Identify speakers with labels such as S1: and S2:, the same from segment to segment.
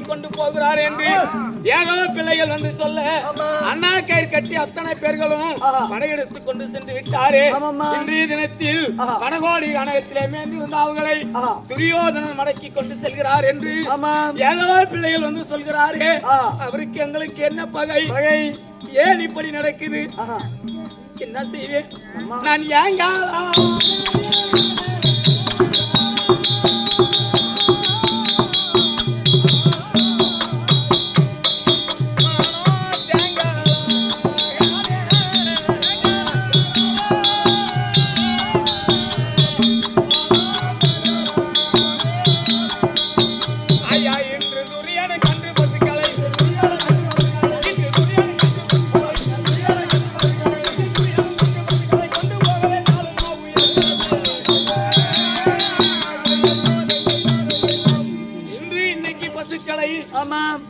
S1: கொண்டு போகிறார் என்று ஏகோ பிள்ளைகள் வந்து சொல்ல அண்ணா கயிறு கட்டி அத்தனை பேர்களும் படையெடுத்துக் கொண்டு சென்று விட்டாரே. இன்றைய தினத்தில் வடகோடி கனகத்திலே மேந்திருந்த அவர்களை துரியோதனன் மடக்கி கொண்டு செல்கிறார் என்று ஏகோ பிள்ளைகள் வந்து சொல்கிறாரே. அவருக்கு எங்களுக்கு என்ன பகை? ஏன் இப்படி நடக்குது? என்ன செய்வேன் நான்? ஏங்க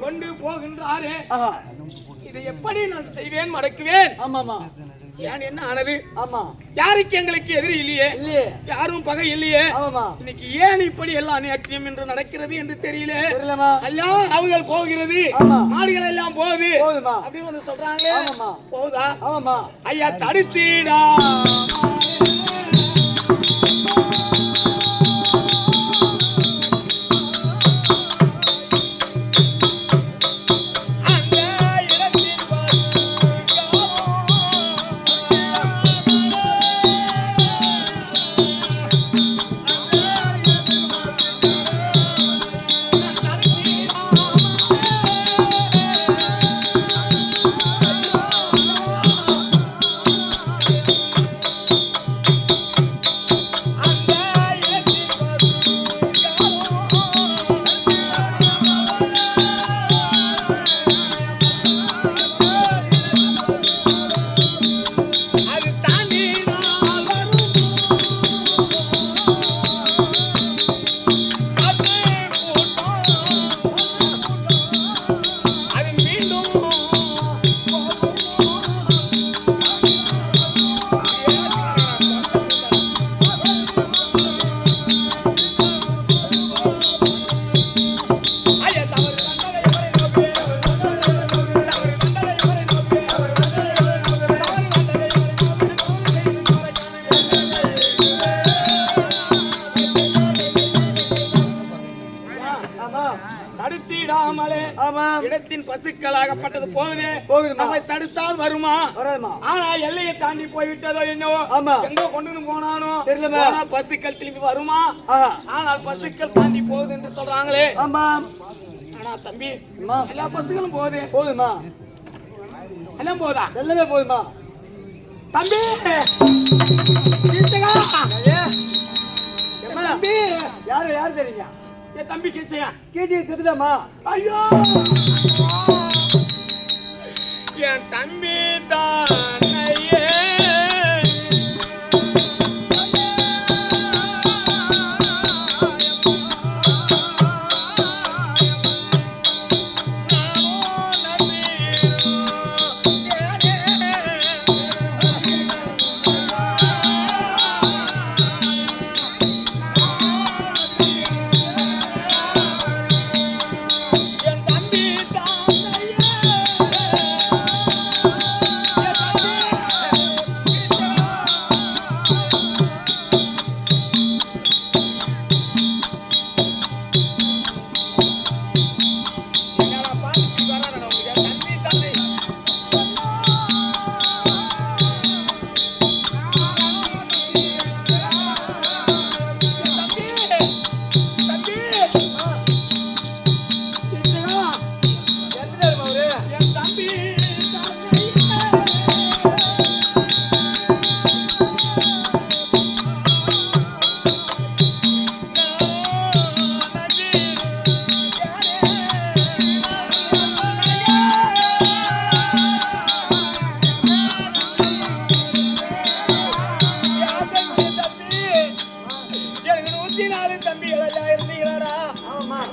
S1: கொண்டு போகின்றாரே. இதை எப்படி நான் செய்வேன், மடக்குவேன்? ஏன் என்ன ஆனது? யாருக்கு எங்களுக்கு எதிரி இல்லையே, யாரும் பகை இல்லையே. இன்னைக்கு ஏன் இப்படி எல்லாம் அநியாயம் என்று நடக்கிறது என்று தெரியல. எல்லாம் அவர்கள் போகிறது, மாடுகள் எல்லாம் போகுது அப்படின்னு வந்து சொல்றாங்க. போகுதா? ஐயா தடுத்திடா இடத்தின் பசுக்களாகப்பட்டது போகுது. நம்மை தடுத்தால் வருமா? ஆனா எல்லையை தாண்டி போய்விட்டதோ என்னவோ, எங்க கொண்டு போனானோ தெரியல. பசுக்கள் திரும்பி வருமா? ஆனால் பசுக்கள் தாண்டி போகுது என்று சொல்றாங்களே. ஆனா தம்பி, எல்லா பசுகளும் போகுதுமா? எல்லாம் போதா? எல்லாமே போதுமா தம்பி? தம்பி யாரு தெரியுங்க? என் தம்பி கீச்சையா? கீச்சை செத்துதாமா? ஐயோ, என் தம்பி தான் ஐயே.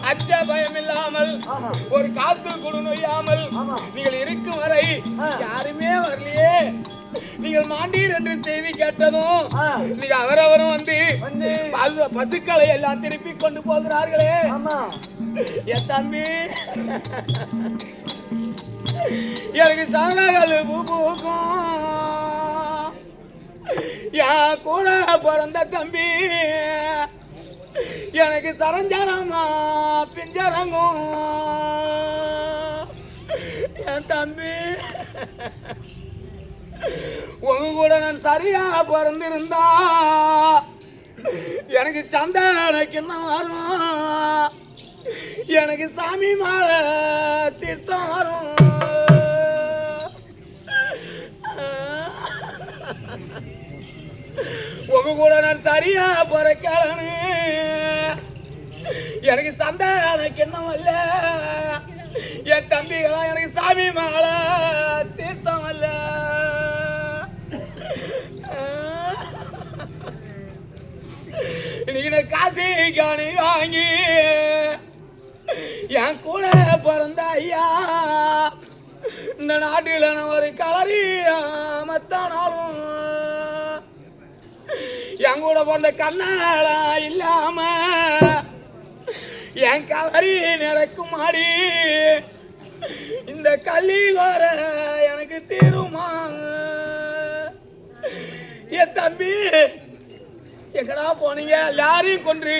S1: அச்ச பயம் இல்லாமல் ஒரு காத்து குடு நொய்யாமல் நீங்கள் இருக்கும் வரை யாருமே வரலையே. நீங்கள் மாண்டீர் என்று செய்தி கேட்டதும் நீங்க அவரவரும் வந்து பசுக்களை எல்லாம் திருப்பி கொண்டு போகிறார்களே. என் தம்பி எனக்கு சங்கங்கள் பூக்கும் என் கூட பிறந்த தம்பி எனக்கு சரஞ்சரமா பிஞ்சரங்கும் என் தம்பி. உங்க கூட நான் சரியா பிறந்திருந்தா எனக்கு சந்தனைக்கு என்ன வரும், எனக்கு சாமி மாலை தீர்த்தம் வரும். உங்க கூட நான் சரியா பிறக்கலன்னு எனக்கு சந்தனைக்கு என்ன வரல, என் தம்பிகளா எனக்கு சாமி மாலை தீர்த்தம் அல்ல. இன்னைக்கு நான் காசி காணி வாங்கி என் கூட பிறந்த ஐயா இந்த நாட்டில் நான் ஒரு கலரி மத்தானாலும் என் கூட பிறந்த கண்ணால இல்லாம என் கலரி நிறக்கும் மாடி இந்த கள்ளிகோர எனக்கு தீருமா. என் தம்பி எங்கடா போனீங்க? எல்லாரையும் கொன்று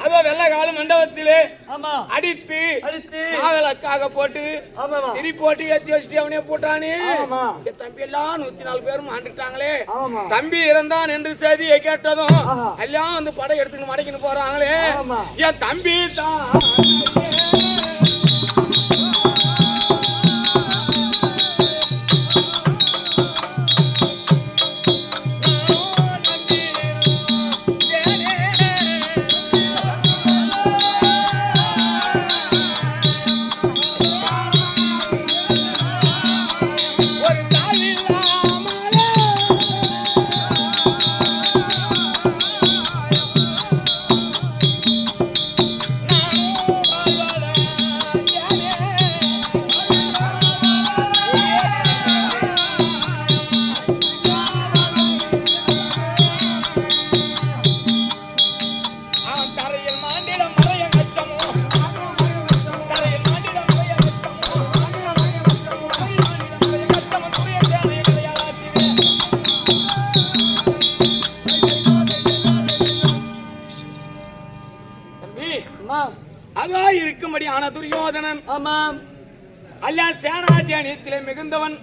S1: அதோ வெள்ளை கால மண்டபத்திலே அடித்து நாவலக்காக போட்டு திரி போட்டு ஏத்தி வச்சுட்டு அவனே போட்டானே. என் தம்பி எல்லாம் 104 பேரும் ஆண்டுட்டாங்களே. தம்பி இறந்தான் என்று செய்தியை கேட்டதும் எல்லாம் வந்து படை எடுத்துன்னு மடக்கின்னு போறாங்களே. என் தம்பி தான் இருக்கும்படியான துரியோதனன் அல்ல சேனாஜேனியத்திலே மிகுந்தவன்,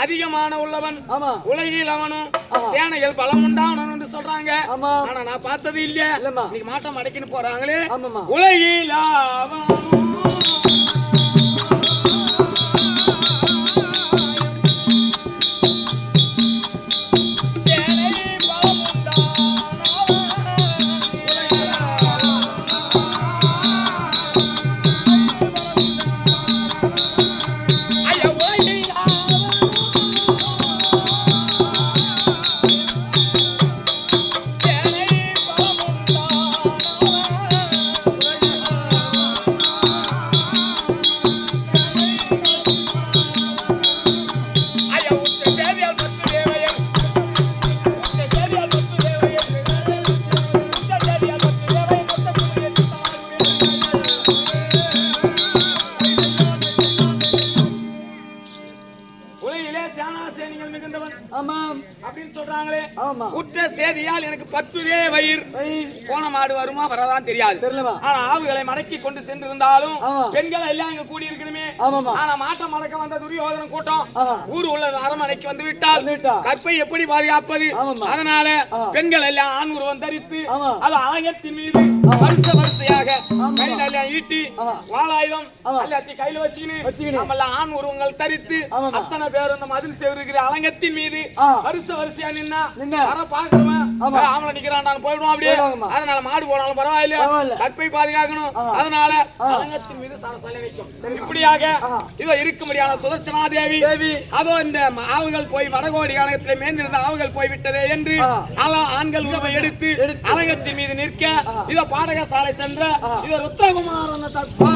S1: அதிகமான உள்ளவன், உலகில் அவனும் சேனைகள் பலம் உண்டானவன் என்று சொல்றாங்க. ஆனா நான் பார்த்தது இல்ல. இன்னைக்கு மாட்டம் அடைக்கின்னு போறாங்களே. உலகில் அவனும் எனக்கு 10 வயிறு போன மாடு வருமா வரதான் தெரியாது. ஆனா ஆவுகளை மடக்கி கொண்டு சென்றிருந்தாலும் பெண்கள் எல்லாம் இங்க கூடி இருக்கணுமே. ஆனா மாட்டம் மடக்க வந்த துரியோதன கூட்டம் ஊர் உள்ள அரமனைக்கு வந்து விட்டால் கற்பை எப்படி பாதுகாப்பது? அதனால பெண்கள் எல்லாம் ஆண் உருவம் தரித்து அது ஆயத்தின் மீது வரிசையாக கையில ஈட்டி வாளாயுதம் எல்லாத்தையும் கையில வச்சுக்கின்னு நம்ம ஆண் உருவங்கள் தரித்து அத்தனை பேர் அந்த மதில் செவருக்கிற அலங்கத்தின் மீது வரிசையா நின்னா வர பாக்குறவன் ஆம்பளை நிக்கிறான் நான் போயிடுவோம் அப்படியே. அதனால மாடு போனாலும் பரவாயில்ல, கற்பை பாதுகாக்கணும். அதனால அலங்கத்தின் மீது சலசல நிற்கும். இப்படியாக இதோ இருக்கும்படியான சுதர்சனா தேவி அதோ இந்த ஆவுகள் போய் வடகோடி கணக்கத்திலே மேந்திருந்த ஆவுகள் போய்விட்டதே என்று ஆண்கள் உருவை எடுத்து அலங்கத்தின் மீது நிற்க இதோ பாடகசாலை சென்ற இவர் உத்தரகுமாரன் தற்பா